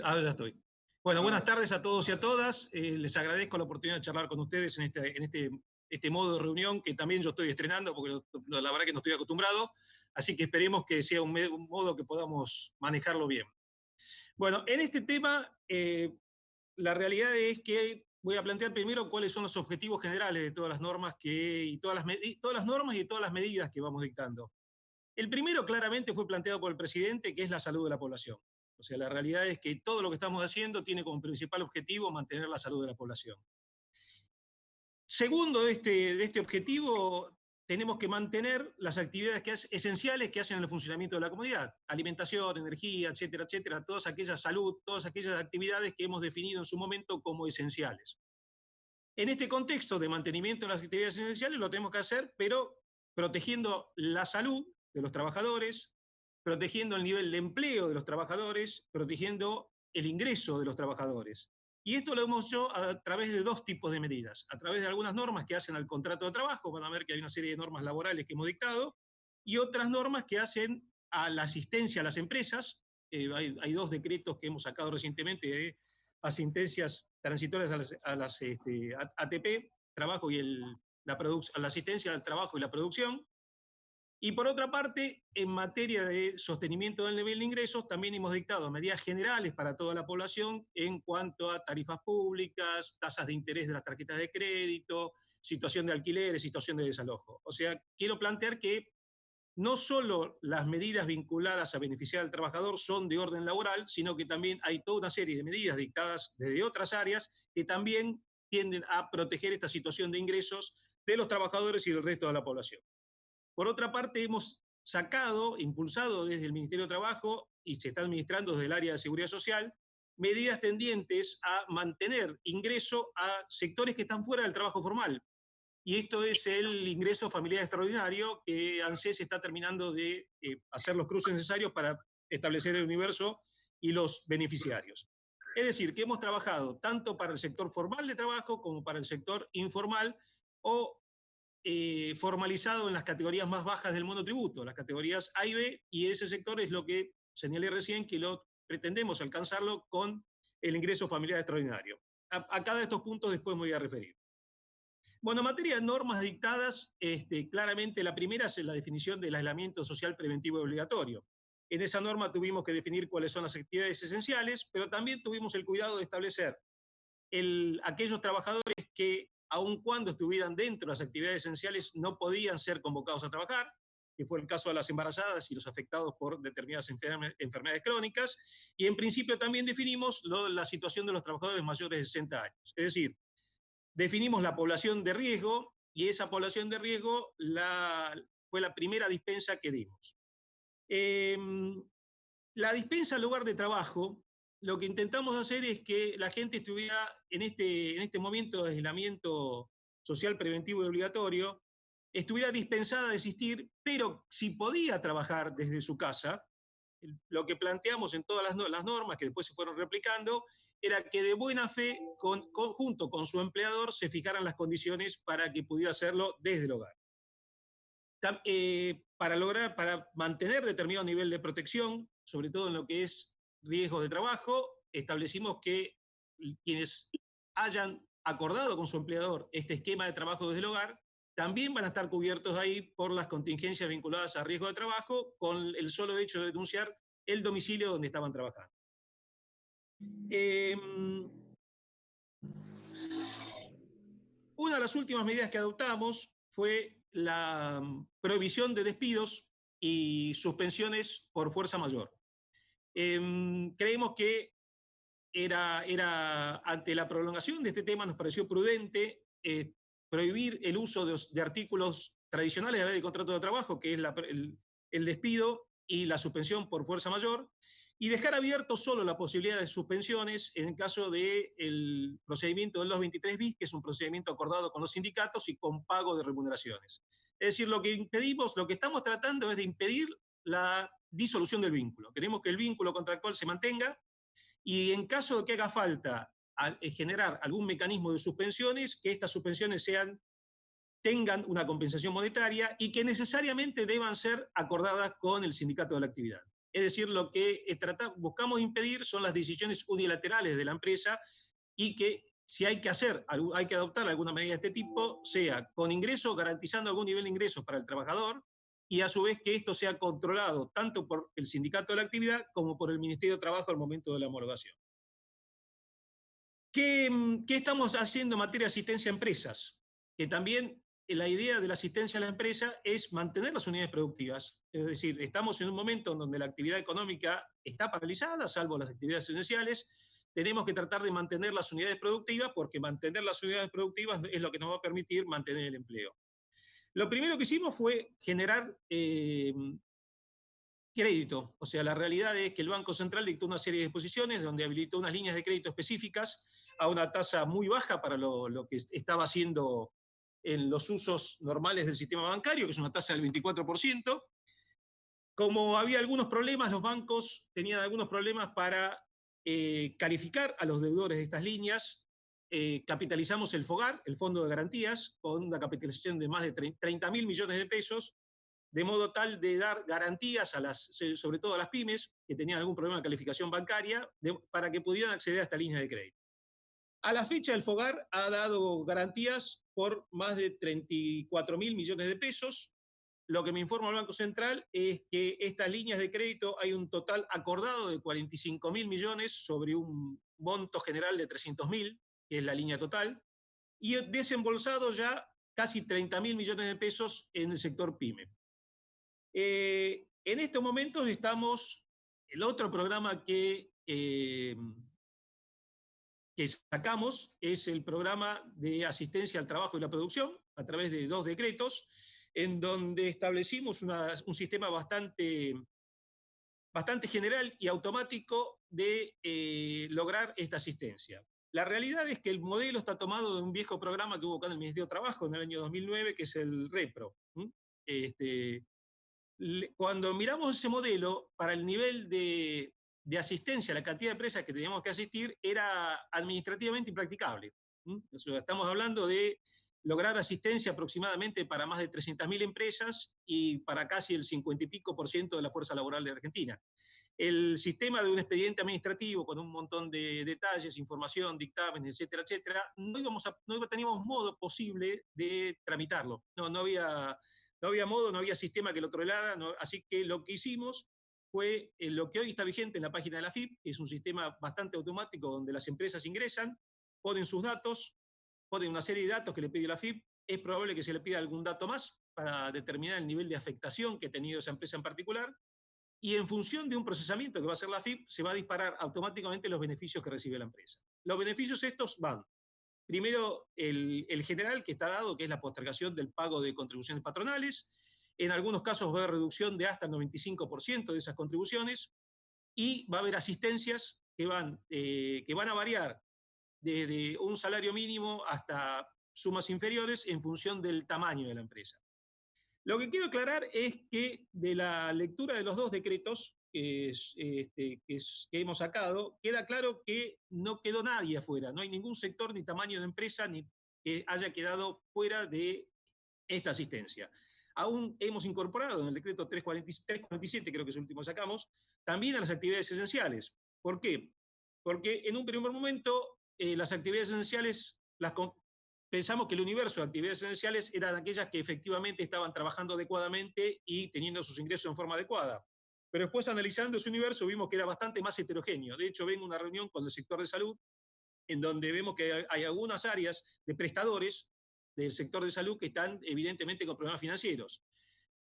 Ya estoy. Bueno, buenas tardes a todos y a todas. Les agradezco la oportunidad de charlar con ustedes en este modo de reunión que también yo estoy estrenando, porque la verdad que no estoy acostumbrado, así que esperemos que sea un modo que podamos manejarlo bien. Bueno, en este tema, la realidad es que voy a plantear primero cuáles son los objetivos generales de todas las normas y todas las normas y todas las medidas que vamos dictando. El primero claramente fue planteado por el presidente, que es la salud de la población. O sea, la realidad es que todo lo que estamos haciendo tiene como principal objetivo mantener la salud de la población. Segundo de este objetivo, tenemos que mantener las actividades esenciales que hacen el funcionamiento de la comunidad. Alimentación, energía, etcétera, etcétera. Todas aquellas salud, todas aquellas actividades que hemos definido en su momento como esenciales. En este contexto de mantenimiento de las actividades esenciales lo tenemos que hacer, pero protegiendo la salud de los trabajadores, protegiendo el nivel de empleo de los trabajadores, protegiendo el ingreso de los trabajadores. Y esto lo hemos hecho a través de dos tipos de medidas. A través de algunas normas que hacen al contrato de trabajo, van a ver que hay una serie de normas laborales que hemos dictado, y otras normas que hacen a la asistencia a las empresas. Hay dos decretos que hemos sacado recientemente de asistencias transitorias a las ATP, trabajo y la asistencia al trabajo y la producción. Y por otra parte, en materia de sostenimiento del nivel de ingresos, también hemos dictado medidas generales para toda la población en cuanto a tarifas públicas, tasas de interés de las tarjetas de crédito, situación de alquileres, situación de desalojo. O sea, quiero plantear que no solo las medidas vinculadas a beneficiar al trabajador son de orden laboral, sino que también hay toda una serie de medidas dictadas desde otras áreas que también tienden a proteger esta situación de ingresos de los trabajadores y del resto de la población. Por otra parte, hemos impulsado desde el Ministerio de Trabajo y se está administrando desde el área de Seguridad Social, medidas tendientes a mantener ingreso a sectores que están fuera del trabajo formal. Y esto es el ingreso familiar extraordinario que ANSES está terminando de hacer los cruces necesarios para establecer el universo y los beneficiarios. Es decir, que hemos trabajado tanto para el sector formal de trabajo como para el sector informal o formalizado en las categorías más bajas del monotributo, las categorías A y B, y ese sector es lo que señalé recién que pretendemos alcanzarlo con el ingreso familiar extraordinario. A cada de estos puntos después me voy a referir. Bueno, en materia de normas dictadas, claramente la primera es la definición del aislamiento social preventivo y obligatorio. En esa norma tuvimos que definir cuáles son las actividades esenciales, pero también tuvimos el cuidado de establecer aquellos trabajadores que, aun cuando estuvieran dentro de las actividades esenciales, no podían ser convocados a trabajar, que fue el caso de las embarazadas y los afectados por determinadas enfermedades crónicas, y en principio también definimos la situación de los trabajadores mayores de 60 años. Es decir, definimos la población de riesgo y esa población de riesgo fue la primera dispensa que dimos. La dispensa al lugar de trabajo, lo que intentamos hacer es que la gente estuviera en este momento de aislamiento social preventivo y obligatorio, estuviera dispensada de asistir, pero si podía trabajar desde su casa, lo que planteamos en todas las normas que después se fueron replicando, era que de buena fe, junto con su empleador, se fijaran las condiciones para que pudiera hacerlo desde el hogar. Para mantener determinado nivel de protección, sobre todo en lo que es riesgos de trabajo, establecimos que quienes hayan acordado con su empleador este esquema de trabajo desde el hogar, también van a estar cubiertos ahí por las contingencias vinculadas a riesgo de trabajo, con el solo hecho de denunciar el domicilio donde estaban trabajando. Una de las últimas medidas que adoptamos fue la prohibición de despidos y suspensiones por fuerza mayor. Creemos que ante la prolongación de este tema, nos pareció prudente prohibir el uso de artículos tradicionales de la ley de contrato de trabajo, que es el despido y la suspensión por fuerza mayor, y dejar abierto solo la posibilidad de suspensiones en el caso del procedimiento del 223 bis, que es un procedimiento acordado con los sindicatos y con pago de remuneraciones. Es decir, lo que estamos tratando es de impedir la disolución del vínculo. Queremos que el vínculo contractual se mantenga y en caso de que haga falta generar algún mecanismo de suspensiones, que estas suspensiones tengan una compensación monetaria y que necesariamente deban ser acordadas con el sindicato de la actividad. Es decir, lo que buscamos impedir son las decisiones unilaterales de la empresa y que si hay que hay que adoptar alguna medida de este tipo, sea con ingresos, garantizando algún nivel de ingresos para el trabajador, y a su vez que esto sea controlado tanto por el sindicato de la actividad como por el Ministerio de Trabajo al momento de la homologación. ¿Qué estamos haciendo en materia de asistencia a empresas? Que también la idea de la asistencia a la empresa es mantener las unidades productivas. Es decir, estamos en un momento en donde la actividad económica está paralizada, salvo las actividades esenciales. Tenemos que tratar de mantener las unidades productivas porque mantener las unidades productivas es lo que nos va a permitir mantener el empleo. Lo primero que hicimos fue generar crédito. O sea, la realidad es que el Banco Central dictó una serie de disposiciones donde habilitó unas líneas de crédito específicas a una tasa muy baja para lo que estaba haciendo en los usos normales del sistema bancario, que es una tasa del 24%. Como había algunos problemas, los bancos tenían algunos problemas para calificar a los deudores de estas líneas. Capitalizamos el FOGAR, el Fondo de Garantías, con una capitalización de más de 30 mil millones de pesos, de modo tal de dar garantías sobre todo a las pymes que tenían algún problema de calificación bancaria, para que pudieran acceder a esta línea de crédito. A la fecha, el FOGAR ha dado garantías por más de 34 mil millones de pesos. Lo que me informa el Banco Central es que estas líneas de crédito hay un total acordado de 45 mil millones sobre un monto general de 300 mil, que es la línea total, y desembolsado ya casi 30 mil millones de pesos en el sector PYME. En estos momentos el otro programa que sacamos es el programa de asistencia al trabajo y la producción, a través de 2 decretos, en donde establecimos un sistema bastante general y automático de lograr esta asistencia. La realidad es que el modelo está tomado de un viejo programa que hubo acá en el Ministerio de Trabajo en el año 2009, que es el REPRO. Cuando miramos ese modelo, para el nivel de asistencia, la cantidad de empresas que teníamos que asistir era administrativamente impracticable. O sea, estamos hablando de lograr asistencia aproximadamente para más de 300.000 empresas y para casi el 50 y pico por ciento de la fuerza laboral de Argentina. El sistema de un expediente administrativo con un montón de detalles, información, dictámenes, etcétera, etcétera, no teníamos modo posible de tramitarlo. No había modo, no había sistema que lo tolerara, así que lo que hicimos fue lo que hoy está vigente en la página de la AFIP, que es un sistema bastante automático donde las empresas ingresan, ponen sus datos, ponen una serie de datos que le pide la AFIP, es probable que se le pida algún dato más para determinar el nivel de afectación que ha tenido esa empresa en particular, y en función de un procesamiento que va a hacer la AFIP, se va a disparar automáticamente los beneficios que recibe la empresa. Los beneficios estos van, primero, el general que está dado, que es la postergación del pago de contribuciones patronales. En algunos casos va a haber reducción de hasta el 95% de esas contribuciones, y va a haber asistencias que van a variar desde un salario mínimo hasta sumas inferiores en función del tamaño de la empresa. Lo que quiero aclarar es que de la lectura de los 2 decretos que hemos sacado, queda claro que no quedó nadie afuera, no hay ningún sector ni tamaño de empresa ni que haya quedado fuera de esta asistencia. Aún hemos incorporado en el decreto 347, creo que es el último que sacamos, también a las actividades esenciales. ¿Por qué? Porque en un primer momento las actividades esenciales pensamos que el universo de actividades esenciales eran aquellas que efectivamente estaban trabajando adecuadamente y teniendo sus ingresos en forma adecuada. Pero después, analizando ese universo, vimos que era bastante más heterogéneo. De hecho, vengo a una reunión con el sector de salud, en donde vemos que hay algunas áreas de prestadores del sector de salud que están evidentemente con problemas financieros.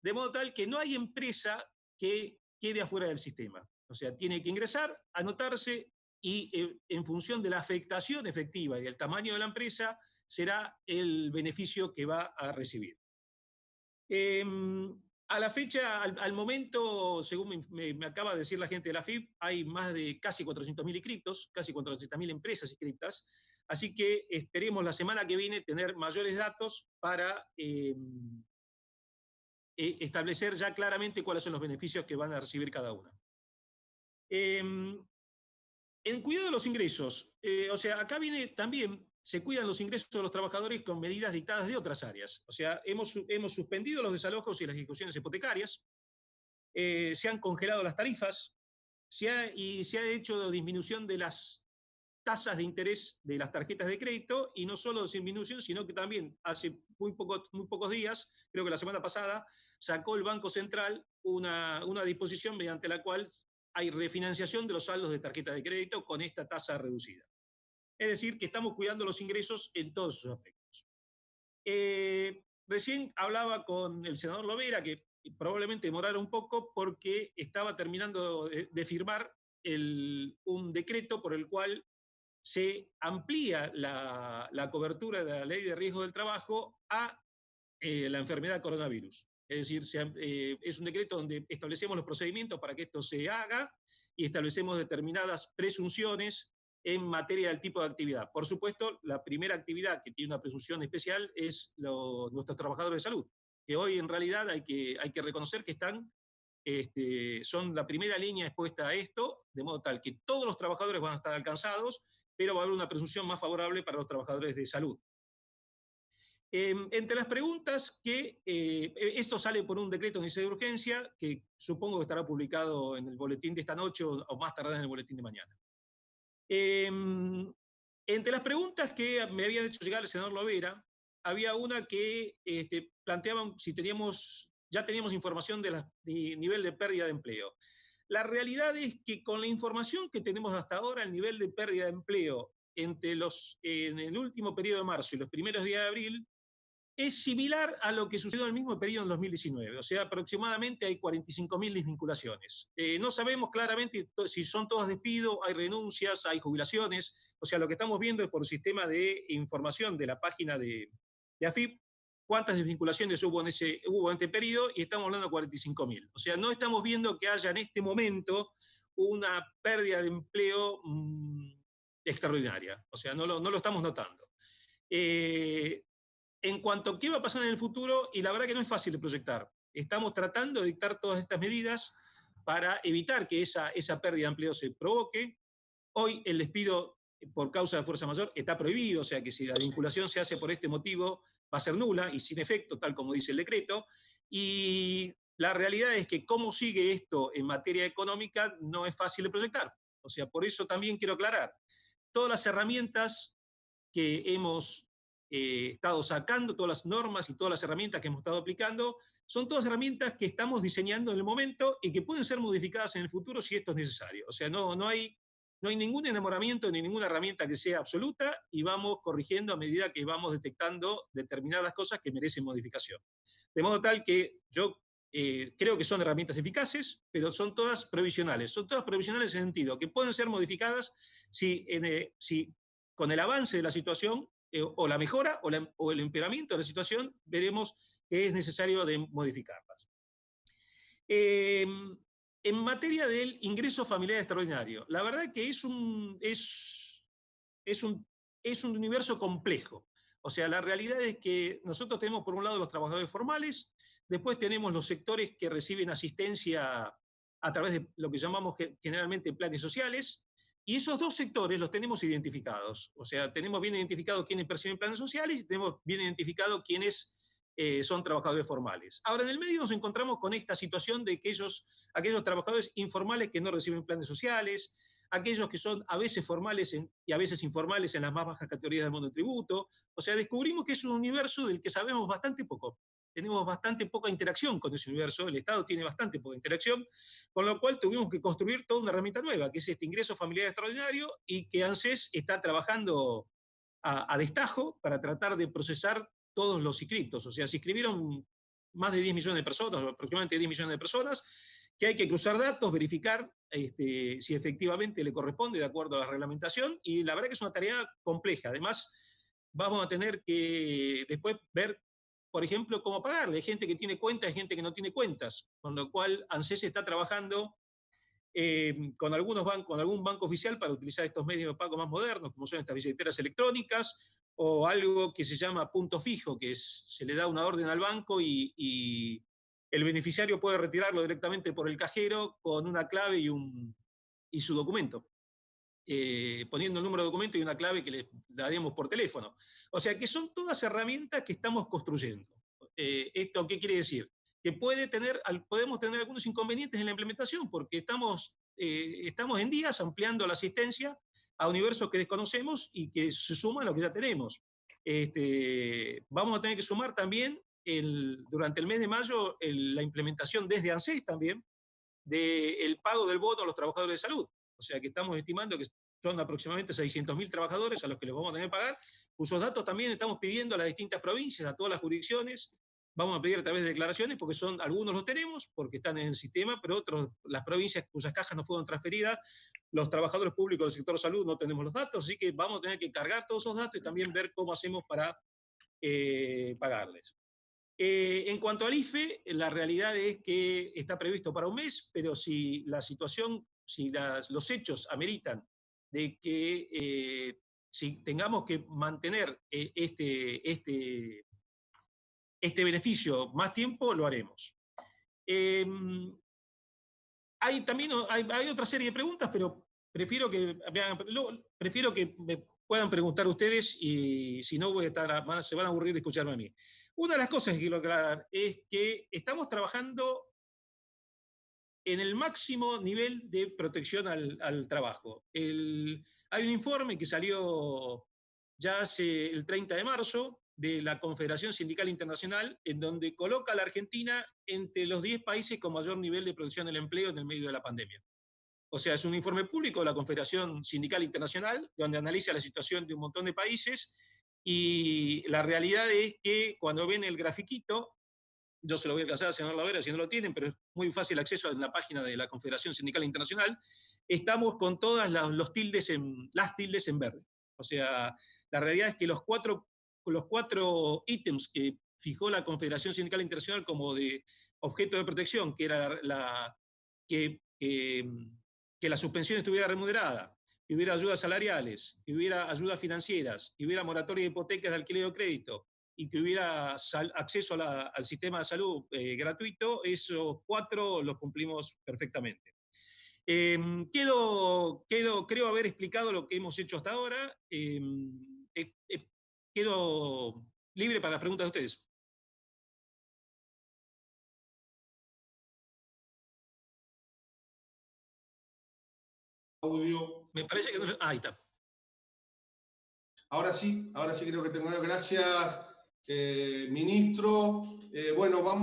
De modo tal que no hay empresa que quede afuera del sistema. O sea, tiene que ingresar, anotarse, y en función de la afectación efectiva y el tamaño de la empresa, será el beneficio que va a recibir. A la fecha, al momento, según me acaba de decir la gente de la AFIP, hay más de casi 400.000 inscriptos, casi 400.000 empresas inscritas, así que esperemos la semana que viene tener mayores datos para establecer ya claramente cuáles son los beneficios que van a recibir cada una. En cuidado de los ingresos, o sea, acá viene también, se cuidan los ingresos de los trabajadores con medidas dictadas de otras áreas. O sea, hemos suspendido los desalojos y las ejecuciones hipotecarias, se han congelado las tarifas y se ha hecho disminución de las tasas de interés de las tarjetas de crédito, y no solo disminución, sino que también hace muy pocos días, creo que la semana pasada, sacó el Banco Central una disposición mediante la cual hay refinanciación de los saldos de tarjetas de crédito con esta tasa reducida. Es decir, que estamos cuidando los ingresos en todos sus aspectos. Recién hablaba con el senador Lovera, que probablemente demorara un poco porque estaba terminando de firmar un decreto por el cual se amplía la cobertura de la ley de riesgo del trabajo a la enfermedad coronavirus. Es decir, es un decreto donde establecemos los procedimientos para que esto se haga y establecemos determinadas presunciones en materia del tipo de actividad. Por supuesto, la primera actividad que tiene una presunción especial es nuestros trabajadores de salud, que hoy en realidad hay que reconocer que son la primera línea expuesta a esto, de modo tal que todos los trabajadores van a estar alcanzados, pero va a haber una presunción más favorable para los trabajadores de salud. Entre las preguntas esto sale por un decreto de necesidad de urgencia que supongo que estará publicado en el boletín de esta noche o más tardar en el boletín de mañana. Entre las preguntas que me habían hecho llegar el senador Lovera, había una que planteaban si ya teníamos información de nivel de pérdida de empleo. La realidad es que con la información que tenemos hasta ahora, el nivel de pérdida de empleo en el último periodo de marzo y los primeros días de abril es similar a lo que sucedió en el mismo periodo en 2019, o sea, aproximadamente hay 45.000 desvinculaciones. No sabemos claramente si son todas despidos, hay renuncias, hay jubilaciones, o sea, lo que estamos viendo es por el sistema de información de la página de AFIP, cuántas desvinculaciones hubo en este periodo, y estamos hablando de 45.000. O sea, no estamos viendo que haya en este momento una pérdida de empleo extraordinaria, o sea, no lo estamos notando. En cuanto a qué va a pasar en el futuro, y la verdad que no es fácil de proyectar, estamos tratando de dictar todas estas medidas para evitar que esa pérdida de empleo se provoque. Hoy el despido por causa de fuerza mayor está prohibido, o sea que si la vinculación se hace por este motivo va a ser nula y sin efecto, tal como dice el decreto. Y la realidad es que cómo sigue esto en materia económica no es fácil de proyectar. O sea, por eso también quiero aclarar, todas las herramientas que hemos estado sacando, todas las normas y todas las herramientas que hemos estado aplicando, son todas herramientas que estamos diseñando en el momento y que pueden ser modificadas en el futuro si esto es necesario. O sea, no hay ningún enamoramiento ni ninguna herramienta que sea absoluta, y vamos corrigiendo a medida que vamos detectando determinadas cosas que merecen modificación. De modo tal que yo creo que son herramientas eficaces, pero son todas provisionales. Son todas provisionales en el sentido que pueden ser modificadas si con el avance de la situación o la mejora o el empeoramiento de la situación, veremos que es necesario de modificarlas. En materia del ingreso familiar extraordinario, la verdad que es un universo complejo. O sea, la realidad es que nosotros tenemos por un lado los trabajadores formales, después tenemos los sectores que reciben asistencia a través de lo que llamamos generalmente planes sociales, y esos dos sectores los tenemos identificados. O sea, tenemos bien identificado quiénes perciben planes sociales y tenemos bien identificado quiénes son trabajadores formales. Ahora, en el medio nos encontramos con esta situación de que aquellos trabajadores informales que no reciben planes sociales, aquellos que son a veces formales y a veces informales en las más bajas categorías del monotributo. O sea, descubrimos que es un universo del que sabemos bastante poco. Tenemos bastante poca interacción con ese universo, el Estado tiene bastante poca interacción, con lo cual tuvimos que construir toda una herramienta nueva, que es este ingreso familiar extraordinario, y que ANSES está trabajando a destajo para tratar de procesar todos los inscriptos. O sea, se inscribieron más de 10 millones de personas, aproximadamente 10 millones de personas, que hay que cruzar datos, verificar si efectivamente le corresponde de acuerdo a la reglamentación, y la verdad que es una tarea compleja. Además, vamos a tener que después ver, por ejemplo, cómo pagarle. Hay gente que tiene cuentas, hay gente que no tiene cuentas, con lo cual ANSES está trabajando con algún banco oficial para utilizar estos medios de pago más modernos, como son estas billeteras electrónicas, o algo que se llama punto fijo, que se le da una orden al banco y el beneficiario puede retirarlo directamente por el cajero con una clave y su documento, poniendo el número de documento y una clave que le daríamos por teléfono. O sea que son todas herramientas que estamos construyendo. ¿Esto qué quiere decir? que podemos tener algunos inconvenientes en la implementación, porque estamos en días ampliando la asistencia a universos que desconocemos y que se suman a lo que ya tenemos. Vamos a tener que sumar también durante el mes de mayo la implementación desde ANSES también del pago del bono a los trabajadores de salud. O sea que estamos estimando que son aproximadamente 600.000 trabajadores a los que les vamos a tener que pagar, cuyos datos también estamos pidiendo a las distintas provincias, a todas las jurisdicciones. Vamos a pedir a través de declaraciones, porque algunos los tenemos, porque están en el sistema, pero otros, las provincias cuyas cajas no fueron transferidas, los trabajadores públicos del sector salud no tenemos los datos, así que vamos a tener que cargar todos esos datos y también ver cómo hacemos para pagarles. En cuanto al IFE, la realidad es que está previsto para un mes, pero si la situación, si los hechos ameritan de que si tengamos que mantener este beneficio más tiempo, lo haremos. Hay otra serie de preguntas, pero prefiero que me puedan preguntar ustedes y si no se van a aburrir de escucharme a mí. Una de las cosas que quiero aclarar es que estamos trabajando en el máximo nivel de protección al trabajo. Hay un informe que salió ya hace el 30 de marzo de la Confederación Sindical Internacional, en donde coloca a la Argentina entre los 10 países con mayor nivel de protección del empleo en el medio de la pandemia. O sea, es un informe público de la Confederación Sindical Internacional, donde analiza la situación de un montón de países, y la realidad es que cuando ven el grafiquito, yo se lo voy a alcanzar al señor Lavera si no lo tienen, pero es muy fácil acceso en la página de la Confederación Sindical Internacional, estamos con todas las tildes en verde. O sea, la realidad es que los cuatro ítems que fijó la Confederación Sindical Internacional como de objeto de protección, que era que la suspensión estuviera remunerada, que hubiera ayudas salariales, que hubiera ayudas financieras, que hubiera moratoria de hipotecas de alquiler o crédito, y que hubiera acceso al sistema de salud gratuito, esos 4 los cumplimos perfectamente. Creo haber explicado lo que hemos hecho hasta ahora. Quedo libre para las preguntas de ustedes. Audio. Me parece que no. Ahí está. Ahora sí creo que tengo. Gracias, ministro. Bueno, vamos.